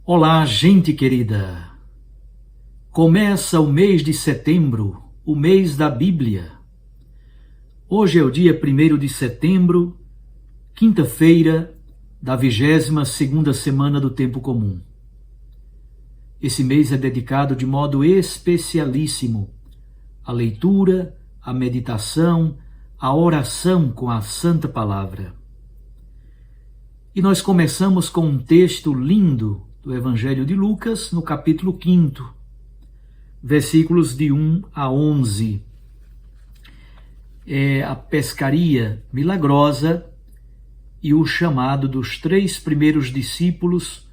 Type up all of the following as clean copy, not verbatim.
Olá, gente querida! Começa o mês de setembro, o mês da Bíblia. Hoje é o dia 1º de setembro, quinta-feira da 22ª semana do Tempo Comum. Esse mês é dedicado de modo especialíssimo à leitura, à meditação, à oração com a Santa Palavra. E nós começamos com um texto lindo do Evangelho de Lucas, no capítulo 5, versículos de 1 a 11. É a pescaria milagrosa e o chamado dos 3 primeiros discípulos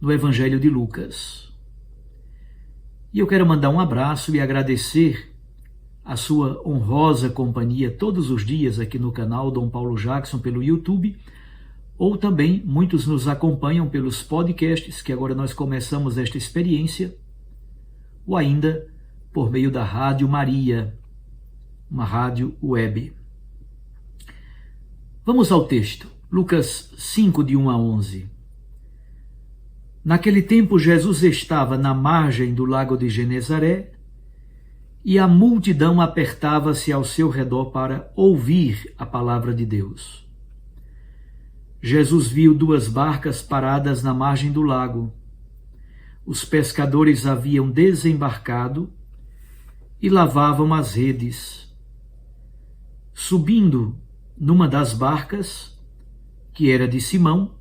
no Evangelho de Lucas. E eu quero mandar um abraço e agradecer a sua honrosa companhia todos os dias aqui no canal Dom Paulo Jackson pelo YouTube, ou também muitos nos acompanham pelos podcasts, que agora nós começamos esta experiência, ou ainda por meio da Rádio Maria, uma rádio web. Vamos ao texto, Lucas 5, de 1 a 11. Naquele tempo, Jesus estava na margem do lago de Genezaré e a multidão apertava-se ao seu redor para ouvir a palavra de Deus. Jesus viu 2 barcas paradas na margem do lago. Os pescadores haviam desembarcado e lavavam as redes. Subindo numa das barcas, que era de Simão,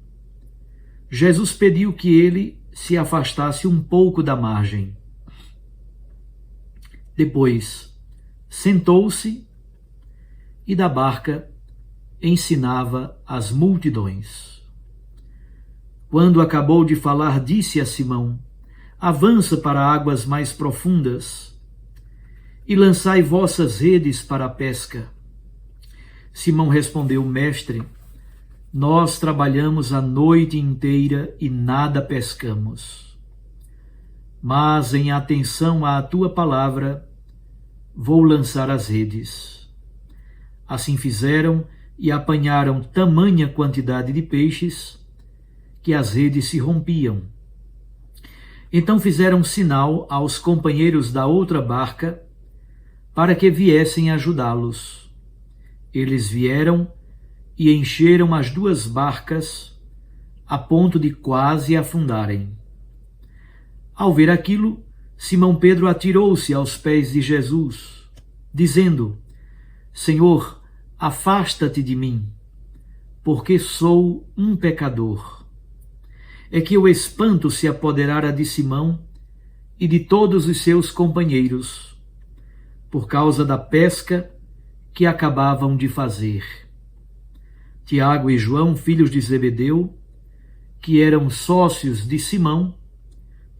Jesus pediu que ele se afastasse um pouco da margem. Depois, sentou-se e da barca ensinava as multidões. Quando acabou de falar, disse a Simão: avança para águas mais profundas e lançai vossas redes para a pesca. Simão respondeu: Mestre, nós trabalhamos a noite inteira e nada pescamos. Mas em atenção à tua palavra, vou lançar as redes. Assim fizeram e apanharam tamanha quantidade de peixes que as redes se rompiam. Então fizeram sinal aos companheiros da outra barca para que viessem ajudá-los. Eles vieram e encheram as 2 barcas a ponto de quase afundarem. Ao ver aquilo, Simão Pedro atirou-se aos pés de Jesus, dizendo: Senhor, afasta-te de mim, porque sou um pecador. É que o espanto se apoderara de Simão e de todos os seus companheiros, por causa da pesca que acabavam de fazer. Tiago e João, filhos de Zebedeu, que eram sócios de Simão,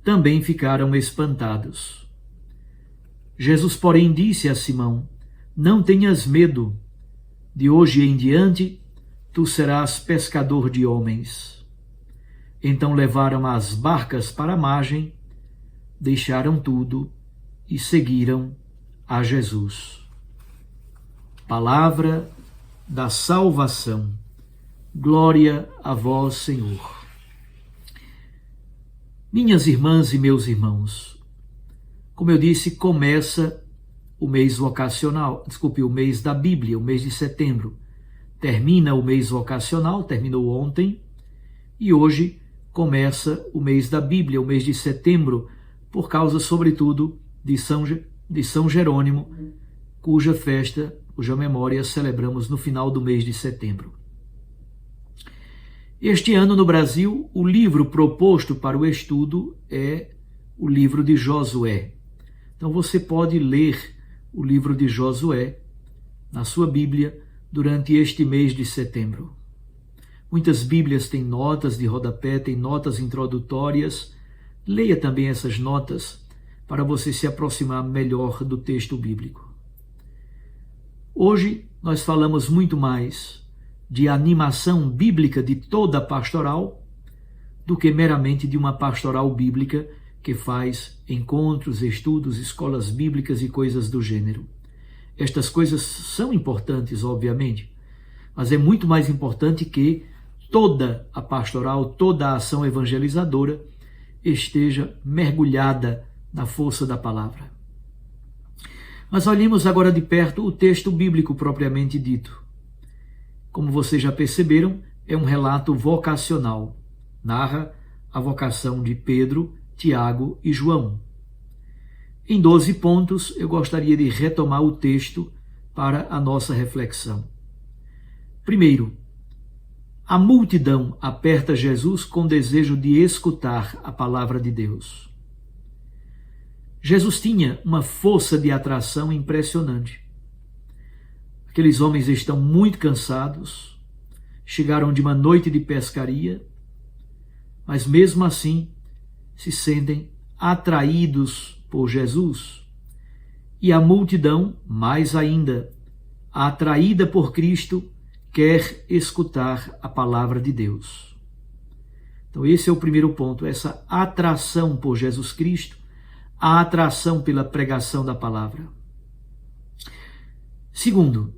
também ficaram espantados. Jesus, porém, disse a Simão: não tenhas medo, de hoje em diante tu serás pescador de homens. Então levaram as barcas para a margem, deixaram tudo e seguiram a Jesus. Palavra da salvação. Glória a vós, Senhor. Minhas irmãs e meus irmãos, como eu disse, começa o mês vocacional, o mês da Bíblia, o mês de setembro. Termina o mês vocacional, terminou ontem, e hoje começa o mês da Bíblia, o mês de setembro, por causa, sobretudo, de São Jerônimo, cuja festa, cuja memória celebramos no final do mês de setembro. Este ano, no Brasil, o livro proposto para o estudo é o livro de Josué. Então você pode ler o livro de Josué na sua Bíblia durante este mês de setembro. Muitas Bíblias têm notas de rodapé, têm notas introdutórias. Leia também essas notas para você se aproximar melhor do texto bíblico. Hoje nós falamos muito mais de animação bíblica de toda a pastoral do que meramente de uma pastoral bíblica que faz encontros, estudos, escolas bíblicas e coisas do gênero. Estas coisas são importantes, obviamente, mas é muito mais importante que toda a pastoral, toda a ação evangelizadora esteja mergulhada na força da palavra. Mas olhemos agora de perto o texto bíblico propriamente dito. Como vocês já perceberam, é um relato vocacional. Narra a vocação de Pedro, Tiago e João. Em 12 pontos, eu gostaria de retomar o texto para a nossa reflexão. Primeiro, a multidão aperta Jesus com desejo de escutar a palavra de Deus. Jesus tinha uma força de atração impressionante. Aqueles homens estão muito cansados, chegaram de uma noite de pescaria, mas mesmo assim se sentem atraídos por Jesus. E a multidão, mais ainda, atraída por Cristo, quer escutar a palavra de Deus. Então esse é o primeiro ponto, essa atração por Jesus Cristo, a atração pela pregação da palavra. Segundo,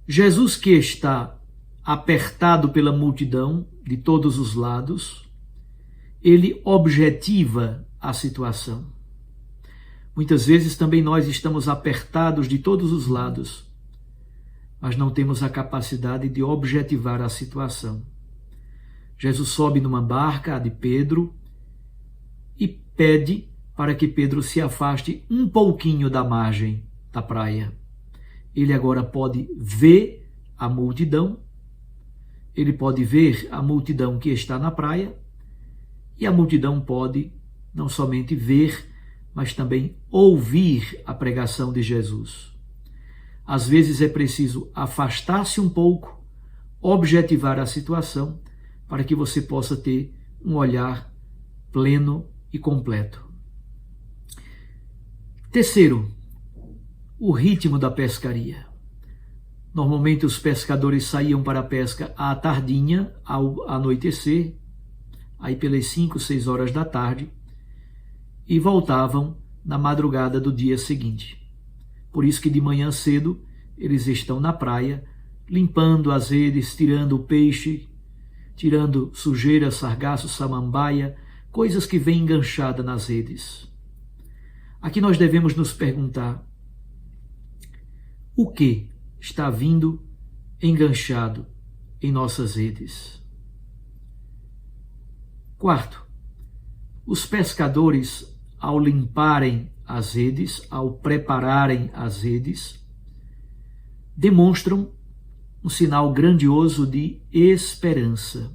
Jesus, que está apertado pela multidão de todos os lados, ele objetiva a situação. Muitas vezes também nós estamos apertados de todos os lados, mas não temos a capacidade de objetivar a situação. Jesus sobe numa barca, a de Pedro, e pede para que Pedro se afaste um pouquinho da margem da praia. Ele agora pode ver a multidão, ele pode ver a multidão que está na praia, e a multidão pode não somente ver, mas também ouvir a pregação de Jesus. Às vezes é preciso afastar-se um pouco, objetivar a situação, para que você possa ter um olhar pleno e completo. Terceiro, o ritmo da pescaria. Normalmente os pescadores saíam para a pesca à tardinha, ao anoitecer, aí pelas 5, 6 horas da tarde, e voltavam na madrugada do dia seguinte. Por isso que de manhã cedo eles estão na praia, limpando as redes, tirando o peixe, tirando sujeira, sargaço, samambaia, coisas que vêm enganchadas nas redes. Aqui nós devemos nos perguntar: o que está vindo enganchado em nossas redes? Quarto, os pescadores, ao limparem as redes, ao prepararem as redes, demonstram um sinal grandioso de esperança.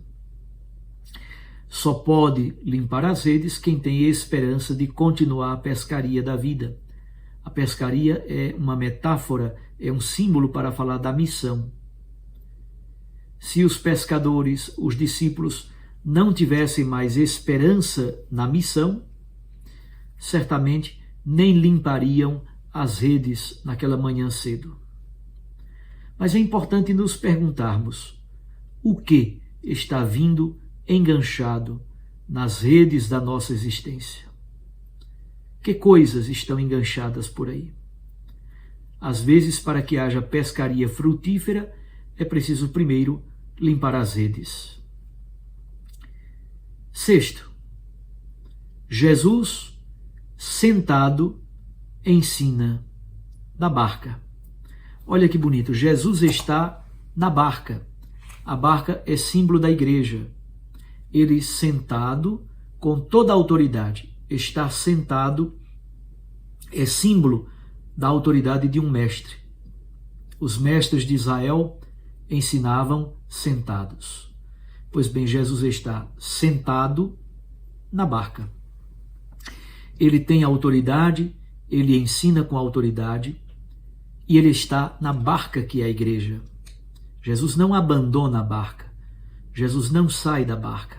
Só pode limpar as redes quem tem esperança de continuar a pescaria da vida. A pescaria é uma metáfora, é um símbolo para falar da missão. Se os pescadores, os discípulos, não tivessem mais esperança na missão, certamente nem limpariam as redes naquela manhã cedo. Mas é importante nos perguntarmos: o que está vindo enganchado nas redes da nossa existência? Que coisas estão enganchadas por aí? Às vezes, para que haja pescaria frutífera, é preciso primeiro limpar as redes. Sexto, Jesus, sentado, ensina da barca. Olha que bonito, Jesus está na barca. A barca é símbolo da igreja. Ele sentado com toda a autoridade. Estar sentado é símbolo da autoridade de um mestre. Os mestres de Israel ensinavam sentados. Pois bem, Jesus está sentado na barca. Ele tem autoridade, ele ensina com autoridade, e ele está na barca que é a igreja. Jesus não abandona a barca. Jesus não sai da barca.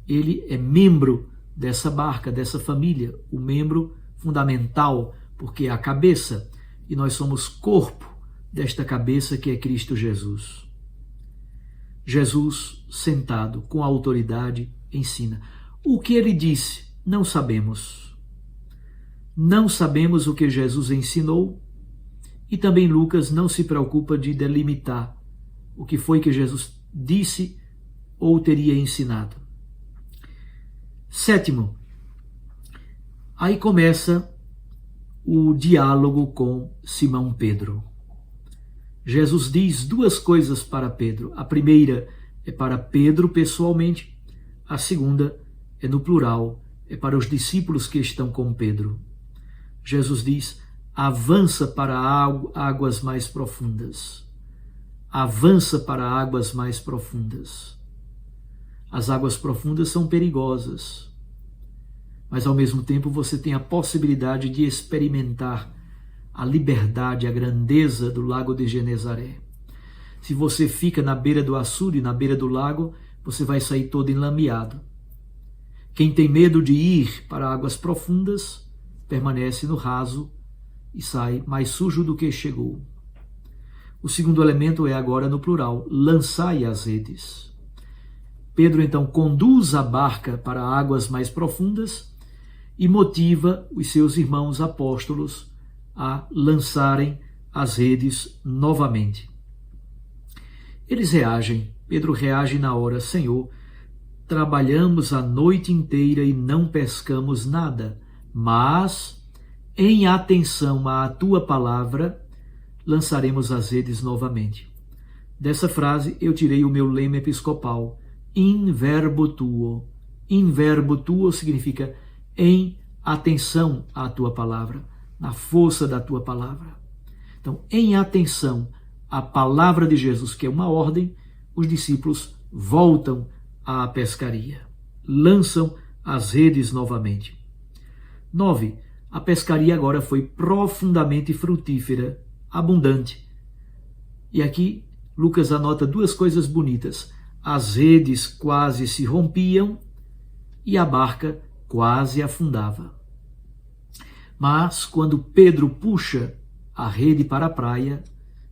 Ele é membro dessa barca, dessa família, o membro fundamental, porque é a cabeça, e nós somos corpo desta cabeça que é Cristo Jesus. Jesus, sentado com autoridade, ensina. O que ele disse, não sabemos. Não sabemos o que Jesus ensinou, e também Lucas não se preocupa de delimitar o que foi que Jesus disse ou teria ensinado. Sétimo, aí começa o diálogo com Simão Pedro. Jesus diz duas coisas para Pedro. A primeira é para Pedro pessoalmente, a segunda é no plural, é para os discípulos que estão com Pedro. Jesus diz: avança para águas mais profundas. Avança para águas mais profundas. As águas profundas são perigosas, mas ao mesmo tempo você tem a possibilidade de experimentar a liberdade, a grandeza do lago de Genezaré. Se você fica na beira do açude, na beira do lago, você vai sair todo enlameado. Quem tem medo de ir para águas profundas, permanece no raso e sai mais sujo do que chegou. O segundo elemento é agora no plural: lançai as redes. Pedro então conduz a barca para águas mais profundas e motiva os seus irmãos apóstolos a lançarem as redes novamente. Eles reagem. Pedro reage na hora: Senhor, trabalhamos a noite inteira e não pescamos nada, mas em atenção à tua palavra lançaremos as redes novamente. Dessa frase eu tirei o meu lema episcopal: in verbo tuo. In verbo tuo significa em atenção à tua palavra, na força da tua palavra. Então, em atenção à palavra de Jesus, que é uma ordem, os discípulos voltam à pescaria, lançam as redes novamente. 9. A pescaria agora foi profundamente frutífera, abundante. E aqui Lucas anota duas coisas bonitas: as redes quase se rompiam e a barca quase afundava. Mas quando Pedro puxa a rede para a praia,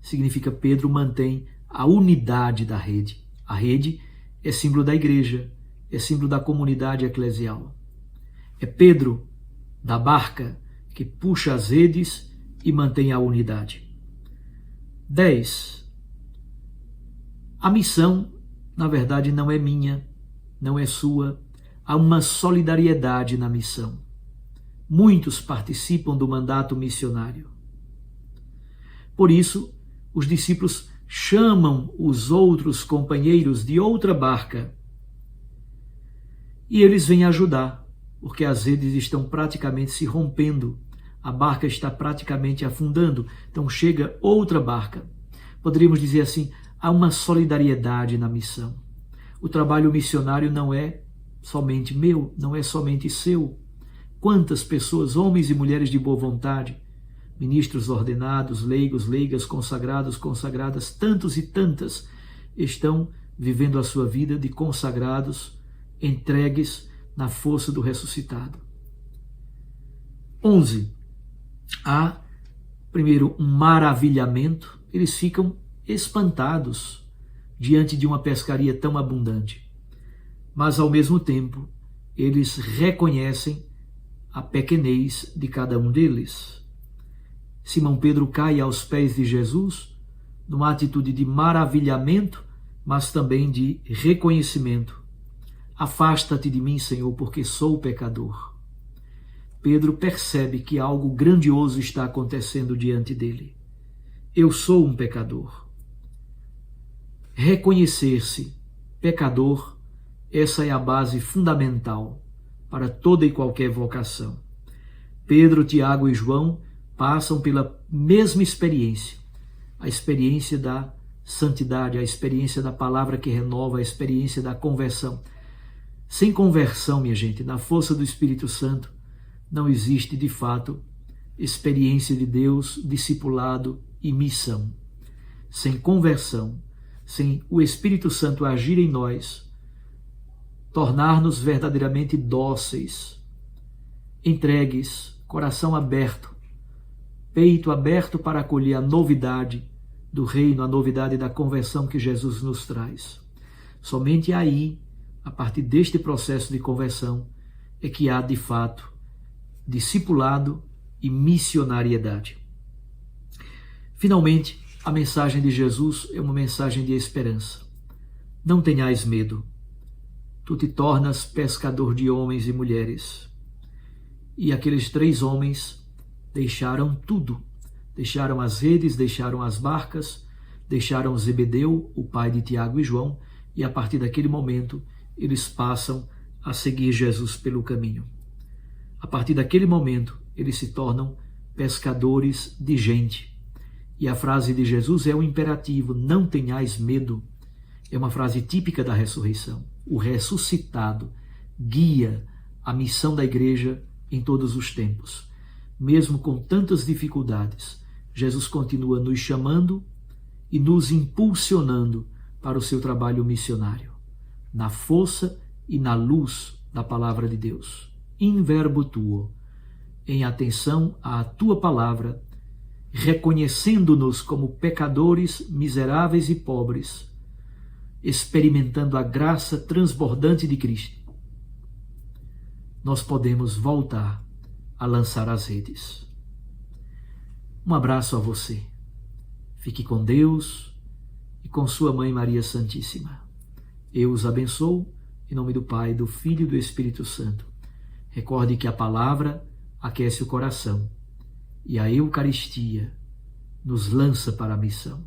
significa Pedro mantém a unidade da rede. A rede é símbolo da igreja, é símbolo da comunidade eclesial. É Pedro, da barca, que puxa as redes e mantém a unidade. 10. A missão, na verdade, não é minha, não é sua. Há uma solidariedade na missão. Muitos participam do mandato missionário. Por isso, os discípulos chamam os outros companheiros de outra barca e eles vêm ajudar, porque as redes estão praticamente se rompendo, a barca está praticamente afundando, então chega outra barca. Poderíamos dizer assim, há uma solidariedade na missão. O trabalho missionário não é somente meu, não é somente seu. Quantas pessoas, homens e mulheres de boa vontade, ministros ordenados, leigos, leigas, consagrados, consagradas, tantos e tantas, estão vivendo a sua vida de consagrados, entregues na força do ressuscitado. 11. Há, primeiro, um maravilhamento. Eles ficam espantados diante de uma pescaria tão abundante. Mas, ao mesmo tempo, eles reconhecem a pequenez de cada um deles. Simão Pedro cai aos pés de Jesus numa atitude de maravilhamento, mas também de reconhecimento. Afasta-te de mim, Senhor, porque sou pecador. Pedro percebe que algo grandioso está acontecendo diante dele. Eu sou um pecador. Reconhecer-se pecador, essa é a base fundamental para toda e qualquer vocação. Pedro, Tiago e João passam pela mesma experiência, a experiência da santidade, a experiência da palavra que renova, a experiência da conversão. Sem conversão, minha gente, na força do Espírito Santo, não existe de fato experiência de Deus, discipulado e missão. Sem conversão, sem o Espírito Santo agir em nós, tornar-nos verdadeiramente dóceis, entregues, coração aberto, peito aberto para acolher a novidade do reino, a novidade da conversão que Jesus nos traz. Somente aí, a partir deste processo de conversão, é que há de fato discipulado e missionariedade. Finalmente, a mensagem de Jesus é uma mensagem de esperança. Não tenhais medo. tu te tornas pescador de homens e mulheres. E aqueles 3 homens deixaram tudo, deixaram as redes, deixaram as barcas, deixaram Zebedeu, o pai de Tiago e João, e a partir daquele momento eles passam a seguir Jesus pelo caminho. A partir daquele momento eles se tornam pescadores de gente. E a frase de Jesus é o imperativo: não tenhais medo. É uma frase típica da ressurreição. O ressuscitado guia a missão da igreja em todos os tempos. Mesmo com tantas dificuldades, Jesus continua nos chamando e nos impulsionando para o seu trabalho missionário, na força e na luz da palavra de Deus. In verbo tuo, em atenção à tua palavra, reconhecendo-nos como pecadores miseráveis e pobres, experimentando a graça transbordante de Cristo, nós podemos voltar a lançar as redes. Um abraço a você. Fique com Deus e com sua Mãe Maria Santíssima. Eu os abençoo em nome do Pai, do Filho e do Espírito Santo. Recorde que a palavra aquece o coração e a Eucaristia nos lança para a missão.